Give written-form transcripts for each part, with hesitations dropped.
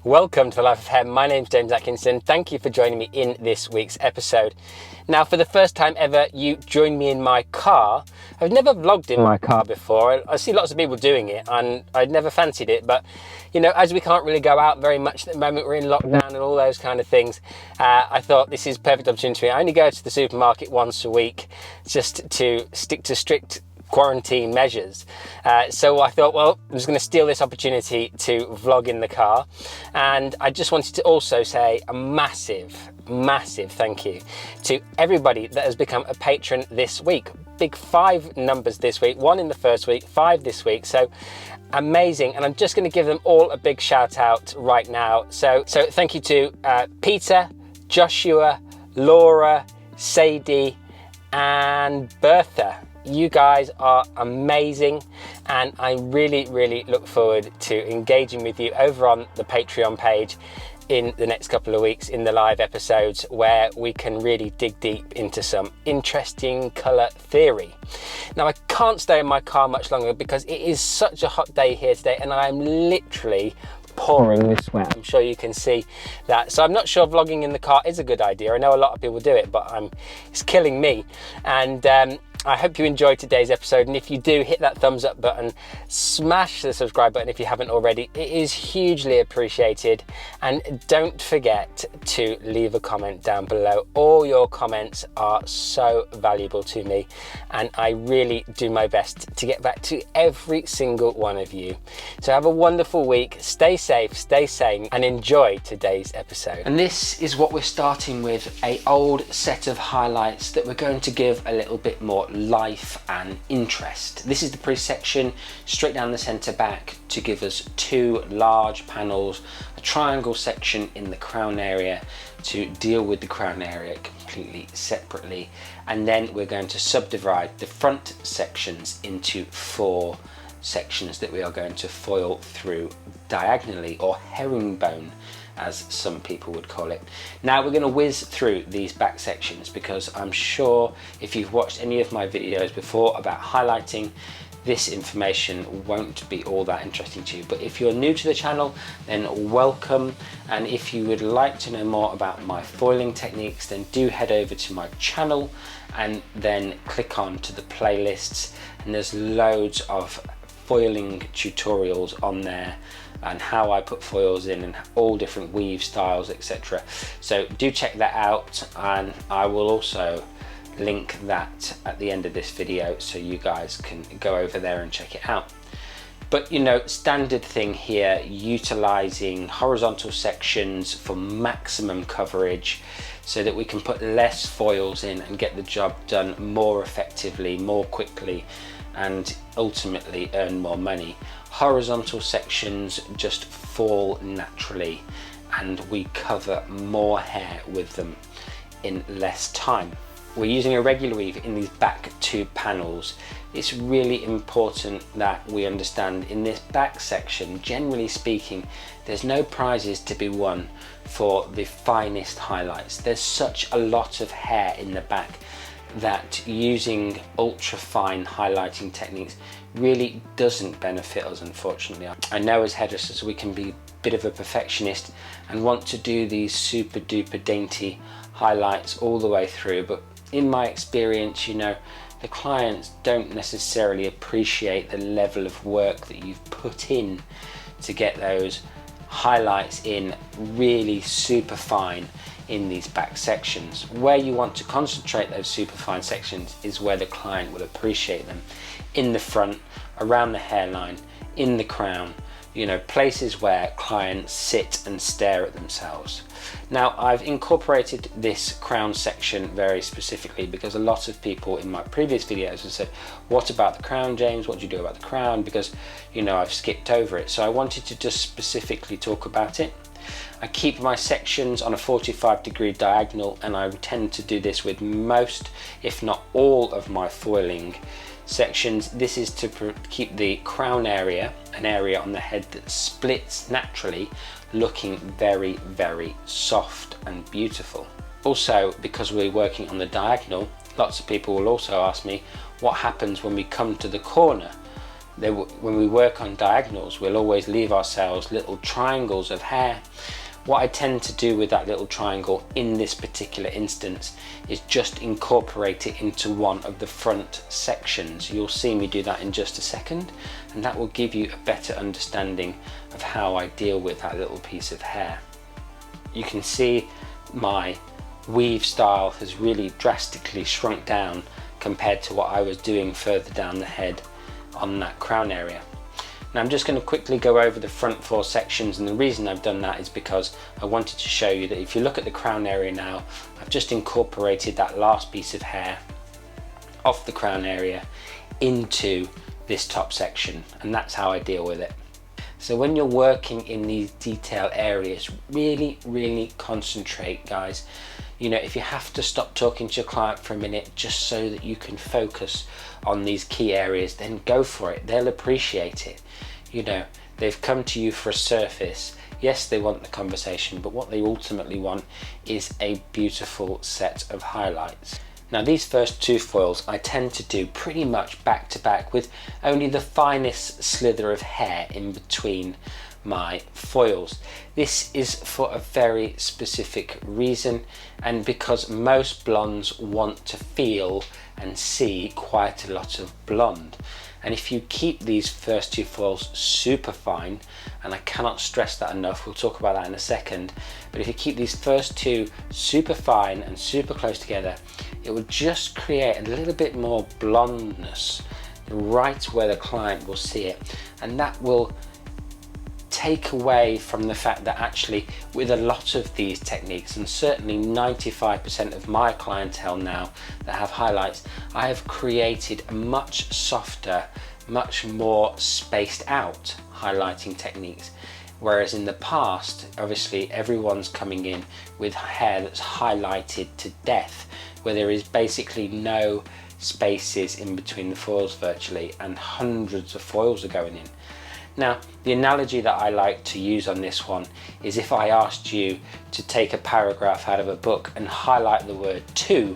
Welcome to The Life of Hair. My name's James Atkinson. Thank you for joining me in this week's episode. Now, for the first time ever, you joined me in my car. I've never vlogged in my car before. I see lots of people doing it and I'd never fancied it, but you know, as we can't really go out very much at the moment, we're in lockdown and all those kind of things, I thought this is a perfect opportunity. I only go to the supermarket once a week just to stick to strict quarantine measures, so I thought, well, I'm just going to steal this opportunity to vlog in the car. And I just wanted to also say a massive thank you to everybody that has become a patron this week. Big 5 numbers this week, 1 in the first week, 5 this week, so amazing. And I'm just going to give them all a big shout out right now. So thank you to Peter, Joshua, Laura, Sadie and Bertha. You guys are amazing, and I really look forward to engaging with you over on the Patreon page in the next couple of weeks in the live episodes, where we can really dig deep into some interesting colour theory. Now, I can't stay in my car much longer because it is such a hot day here today and I'm literally pouring with sweat. I'm sure you can see that. So I'm not sure vlogging in the car is a good idea. I know a lot of people do it, but it's killing me. And I hope you enjoyed today's episode, and if you do, hit that thumbs up button, smash the subscribe button if you haven't already. It is hugely appreciated, and don't forget to leave a comment down below. All your comments are so valuable to me, and I really do my best to get back to every single one of you. So have a wonderful week, stay safe, stay sane, and enjoy today's episode. And this is what we're starting with, an old set of highlights that we're going to give a little bit more life and interest. This is the pre-section straight down the center back to give us 2 large panels, a triangle section in the crown area to deal with the crown area completely separately, and then we're going to subdivide the front sections into 4 sections that we are going to foil through diagonally, or herringbone as some people would call it. Now we're going to whiz through these back sections because I'm sure if you've watched any of my videos before about highlighting, this information won't be all that interesting to you. But if you're new to the channel, then welcome, and if you would like to know more about my foiling techniques, then do head over to my channel and then click on to the playlists, and there's loads of foiling tutorials on there and how I put foils in and all different weave styles, etc. So do check that out, and I will also link that at the end of this video so you guys can go over there and check it out. But you know, standard thing here, utilizing horizontal sections for maximum coverage so that we can put less foils in and get the job done more effectively, more quickly, and ultimately earn more money. Horizontal sections just fall naturally and we cover more hair with them in less time. We're using a regular weave in these back 2 panels. It's really important that we understand in this back section, generally speaking, there's no prizes to be won for the finest highlights. There's such a lot of hair in the back that using ultra fine highlighting techniques really doesn't benefit us, unfortunately. I know as hairdressers we can be a bit of a perfectionist and want to do these super duper dainty highlights all the way through, but in my experience, you know, the clients don't necessarily appreciate the level of work that you've put in to get those highlights in really super fine in these back sections. Where you want to concentrate those super fine sections is where the client will appreciate them. In the front, around the hairline, in the crown, you know, places where clients sit and stare at themselves. Now, I've incorporated this crown section very specifically because a lot of people in my previous videos have said, what about the crown, James? What do you do about the crown? Because, you know, I've skipped over it. So I wanted to just specifically talk about it. I keep my sections on a 45-degree diagonal, and I tend to do this with most, if not all, of my foiling sections. This is to keep the crown area, an area on the head that splits naturally, looking very soft and beautiful. Also, because we're working on the diagonal, lots of people will also ask me what happens when we come to the corner when we work on diagonals, we'll always leave ourselves little triangles of hair. What I tend to do with that little triangle in this particular instance is just incorporate it into one of the front sections. You'll see me do that in just a second, and that will give you a better understanding of how I deal with that little piece of hair. You can see my weave style has really drastically shrunk down compared to what I was doing further down the head on that crown area. Now I'm just going to quickly go over the front 4 sections, and the reason I've done that is because I wanted to show you that if you look at the crown area now, I've just incorporated that last piece of hair off the crown area into this top section, and that's how I deal with it. So when you're working in these detail areas, really concentrate, guys. You know, if you have to stop talking to your client for a minute just so that you can focus on these key areas, then go for it. They'll appreciate it. You know, they've come to you for a surface. Yes, they want the conversation, but what they ultimately want is a beautiful set of highlights. Now these first 2 foils I tend to do pretty much back to back with only the finest slither of hair in between my foils. This is for a very specific reason, and because most blondes want to feel and see quite a lot of blonde. And if you keep these first 2 foils super fine, and I cannot stress that enough, we'll talk about that in a second, but if you keep these first 2 super fine and super close together, it will just create a little bit more blondness right where the client will see it, and that will take away from the fact that actually with a lot of these techniques, and certainly 95% of my clientele now that have highlights, I have created a much softer, much more spaced out highlighting techniques. Whereas in the past, obviously everyone's coming in with hair that's highlighted to death, where there is basically no spaces in between the foils virtually, and hundreds of foils are going in. Now, the analogy that I like to use on this one is if I asked you to take a paragraph out of a book and highlight the word "to,"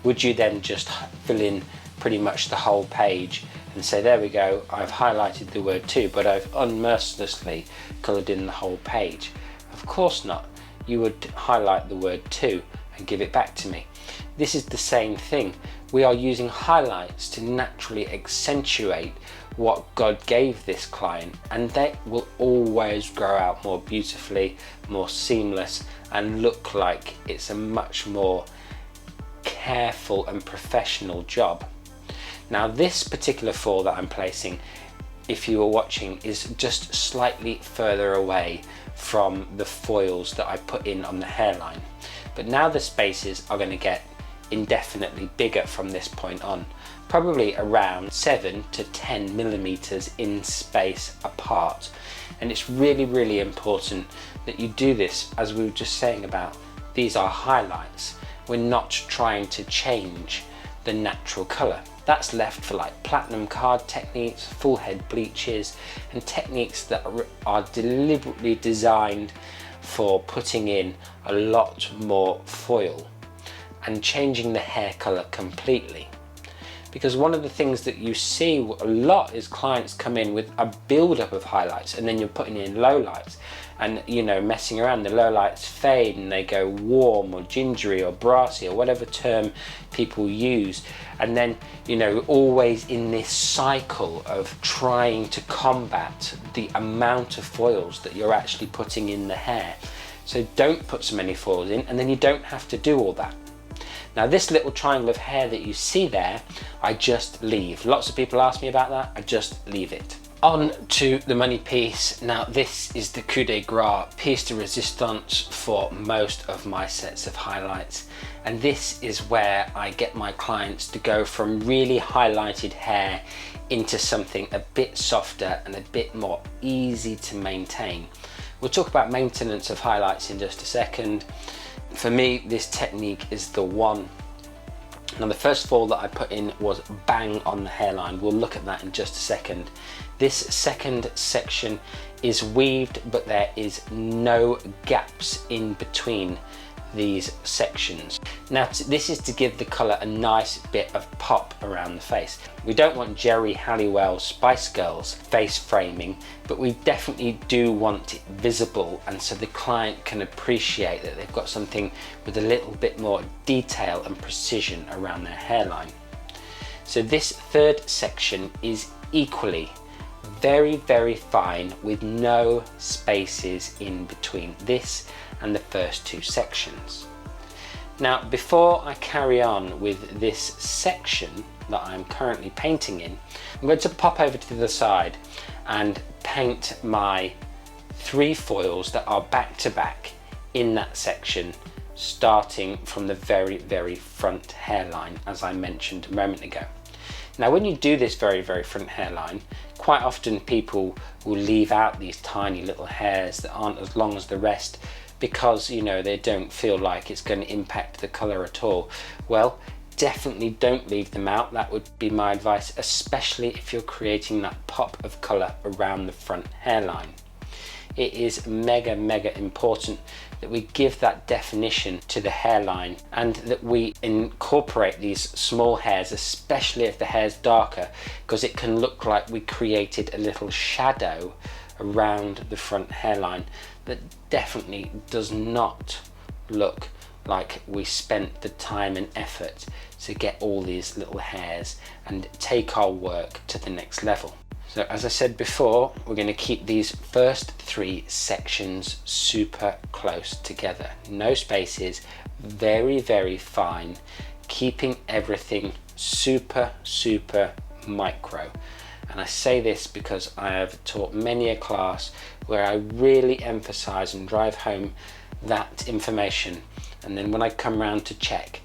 would you then just fill in pretty much the whole page and say, there we go, I've highlighted the word "to," but I've unmercilessly coloured in the whole page? Of course not. You would highlight the word "to" and give it back to me. This is the same thing. We are using highlights to naturally accentuate what God gave this client, and that will always grow out more beautifully, more seamless, and look like it's a much more careful and professional job. Now this particular foil that I'm placing, if you were watching, is just slightly further away from the foils that I put in on the hairline, but now the spaces are going to get indefinitely bigger from this point on, probably around 7 to 10 millimeters in space apart. And it's really important that you do this, as we were just saying about, these are highlights. We're not trying to change the natural color. That's left for like platinum card techniques, full head bleaches, and techniques that are deliberately designed for putting in a lot more foil and changing the hair color completely. Because one of the things that you see a lot is clients come in with a build-up of highlights, and then you're putting in lowlights, and you know, messing around, the lowlights fade and they go warm or gingery or brassy or whatever term people use, and then, you know, always in this cycle of trying to combat the amount of foils that you're actually putting in the hair. So don't put so many foils in, and then you don't have to do all that. Now this little triangle of hair that you see there, I just leave. Lots of people ask me about that, I just leave it. On to the money piece. Now this is the coup de grace, piece de resistance for most of my sets of highlights. And this is where I get my clients to go from really highlighted hair into something a bit softer and a bit more easy to maintain. We'll talk about maintenance of highlights in just a second. For me, this technique is the one. Now the first foil that I put in was bang on the hairline. We'll look at that in just a second. This second section is weaved, but there is no gaps in between these sections. Now this is to give the colour a nice bit of pop around the face. We don't want Jerry Halliwell Spice Girls face framing, but we definitely do want it visible, and so the client can appreciate that they've got something with a little bit more detail and precision around their hairline. So this third section is equally very, very fine, with no spaces in between this and the first two sections. Now, before I carry on with this section that I'm currently painting in, I'm going to pop over to the side and paint my 3 foils that are back to back in that section, starting from the very, very front hairline, as I mentioned a moment ago. Now, when you do this very, very front hairline, quite often people will leave out these tiny little hairs that aren't as long as the rest because, you know, they don't feel like it's going to impact the colour at all. Well, definitely don't leave them out. That would be my advice, especially if you're creating that pop of colour around the front hairline. It is mega, mega important that we give that definition to the hairline and that we incorporate these small hairs, especially if the hair's darker, because it can look like we created a little shadow around the front hairline that definitely does not look like we spent the time and effort to get all these little hairs and take our work to the next level. So as I said before, we're going to keep these first 3 sections super close together. No spaces, very, very fine, keeping everything super, super micro. And I say this because I have taught many a class where I really emphasize and drive home that information. And then when I come around to check,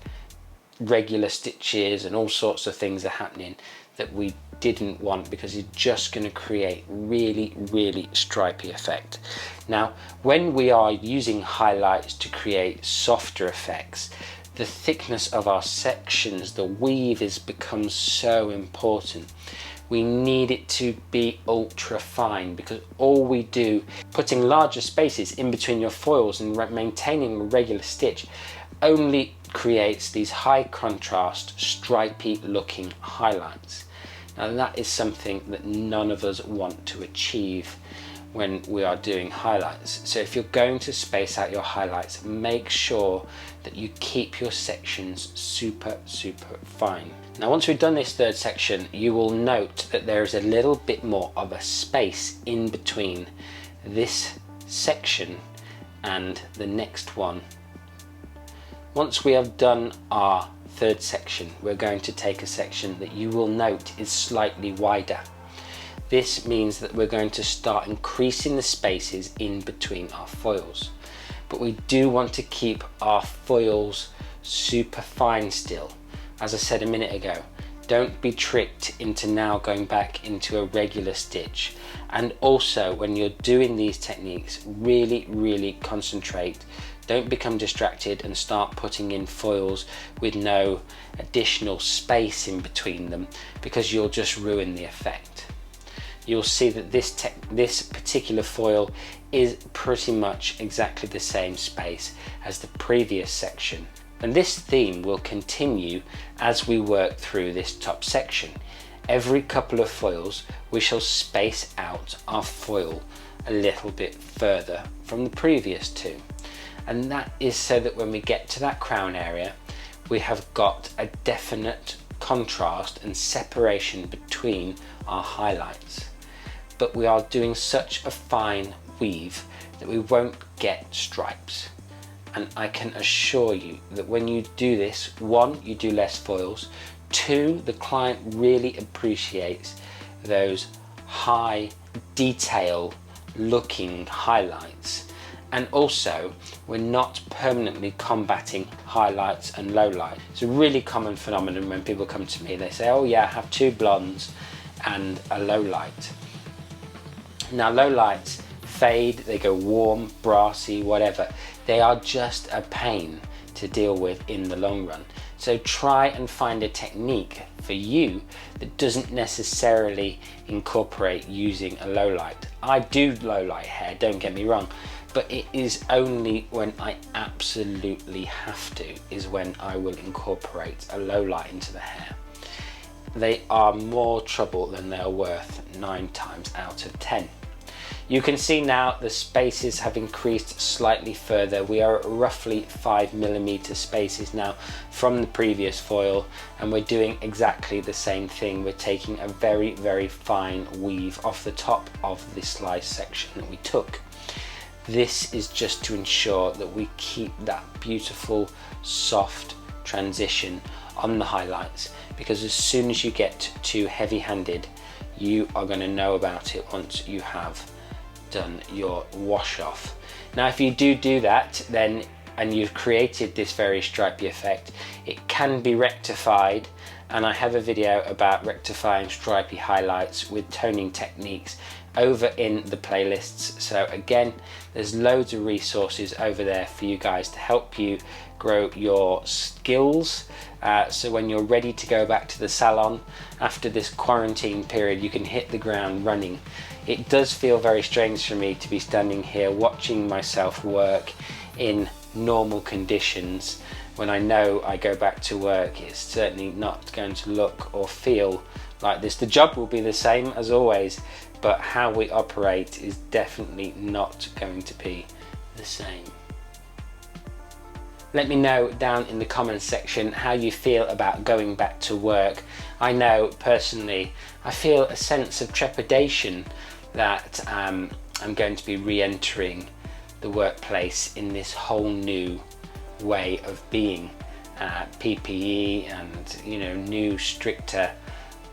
regular stitches and all sorts of things are happening that we didn't want, because you're just going to create really, really stripy effect. Now, when we are using highlights to create softer effects, the thickness of our sections, the weave, is becomes so important. We need it to be ultra fine, because all we do, putting larger spaces in between your foils and maintaining a regular stitch, only creates these high contrast, stripy looking highlights. Now that is something that none of us want to achieve when we are doing highlights. So if you're going to space out your highlights, make sure that you keep your sections super, super fine. Now once we've done this third section, you will note that there is a little bit more of a space in between this section and the next one. Once we have done our third section, we're going to take a section that you will note is slightly wider. This means that we're going to start increasing the spaces in between our foils, but we do want to keep our foils super fine still. As I said a minute ago, don't be tricked into now going back into a regular stitch. And also, when you're doing these techniques, really, really concentrate. Don't become distracted and start putting in foils with no additional space in between them, because you'll just ruin the effect. You'll see that this particular foil is pretty much exactly the same space as the previous section. And this theme will continue as we work through this top section. Every couple of foils, we shall space out our foil a little bit further from the previous 2. And that is so that when we get to that crown area, we have got a definite contrast and separation between our highlights. But we are doing such a fine weave that we won't get stripes. And I can assure you that when you do this, 1, you do less foils, 2, the client really appreciates those high detail looking highlights. And also, we're not permanently combating highlights and lowlights. It's a really common phenomenon when people come to me, they say, oh yeah, I have 2 blondes and a low light. Now low lights fade, they go warm, brassy, whatever. They are just a pain to deal with in the long run. So try and find a technique for you that doesn't necessarily incorporate using a low light. I do low light hair, don't get me wrong, but it is only when I absolutely have to is when I will incorporate a low light into the hair. They are more trouble than they're worth 9 times out of 10. You can see now the spaces have increased slightly further. We are at roughly 5mm spaces now from the previous foil, and we're doing exactly the same thing. We're taking a very, very fine weave off the top of the slice section that we took. This is just to ensure that we keep that beautiful soft transition on the highlights, because as soon as you get too heavy-handed, you are going to know about it once you have done your wash off. Now if you do that then, and you've created this very stripy effect, it can be rectified, and I have a video about rectifying stripy highlights with toning techniques over in the playlists. So again, there's loads of resources over there for you guys to help you grow your skills, so when you're ready to go back to the salon after this quarantine period, you can hit the ground running. It does feel very strange for me to be standing here watching myself work in normal conditions. When I know I go back to work, it's certainly not going to look or feel like this. The job will be the same as always, but how we operate is definitely not going to be the same. Let me know down in the comments section how you feel about going back to work. I know personally, I feel a sense of trepidation that I'm going to be re-entering the workplace in this whole new way of being. PPE and new stricter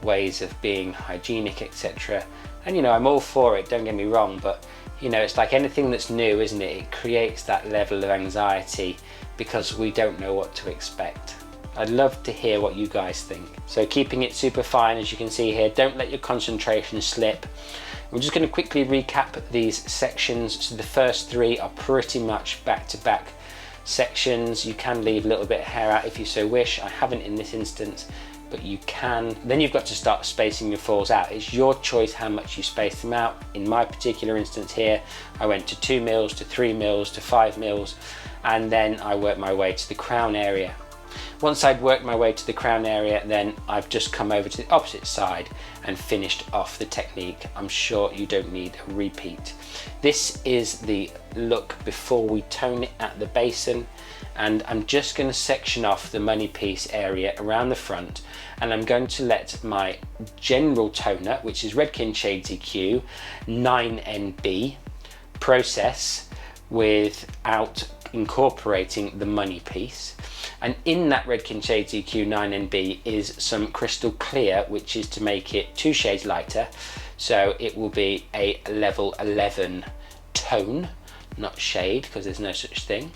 ways of being hygienic, etc. And I'm all for it, don't get me wrong, but it's like anything that's new, isn't it? It creates that level of anxiety because we don't know what to expect. I'd love to hear what you guys think. So keeping it super fine, as you can see here, don't let your concentration slip. We're just going to quickly recap these sections. So the first 3 are pretty much back-to-back sections. You can leave a little bit of hair out if you so wish. I haven't in this instance, but you can. Then you've got to start spacing your foils out. It's your choice how much you space them out. In my particular instance here, I went to 2 mils, to 3 mils, to 5 mils, and then I worked my way to the crown area. Once I'd worked my way to the crown area, then I've just come over to the opposite side and finished off the technique. I'm sure you don't need a repeat. This is the look before we tone it at the basin, and I'm just going to section off the money piece area around the front, and I'm going to let my general toner, which is Redken Shades EQ 9NB, process without incorporating the money piece. And in that Redken Shades EQ 9NB is some crystal clear, which is to make it 2 shades lighter, so it will be a level 11 tone, not shade, because there's no such thing.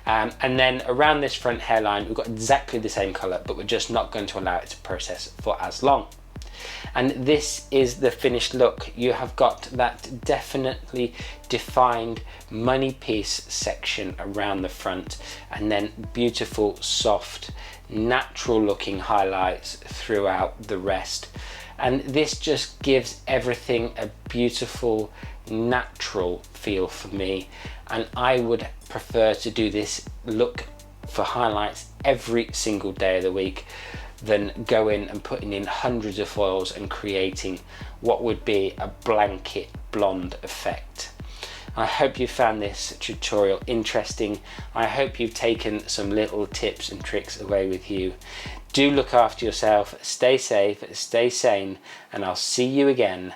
And then around this front hairline we've got exactly the same colour, but we're just not going to allow it to process for as long. And this is the finished look. You have got that definitely defined money piece section around the front, and then beautiful, soft, natural looking highlights throughout the rest. And this just gives everything a beautiful, natural feel for me. And I would prefer to do this look for highlights every single day of the week than go in and putting in hundreds of foils and creating what would be a blanket blonde effect. I hope you found this tutorial interesting. I hope you've taken some little tips and tricks away with you. Do look after yourself, stay safe, stay sane, and I'll see you again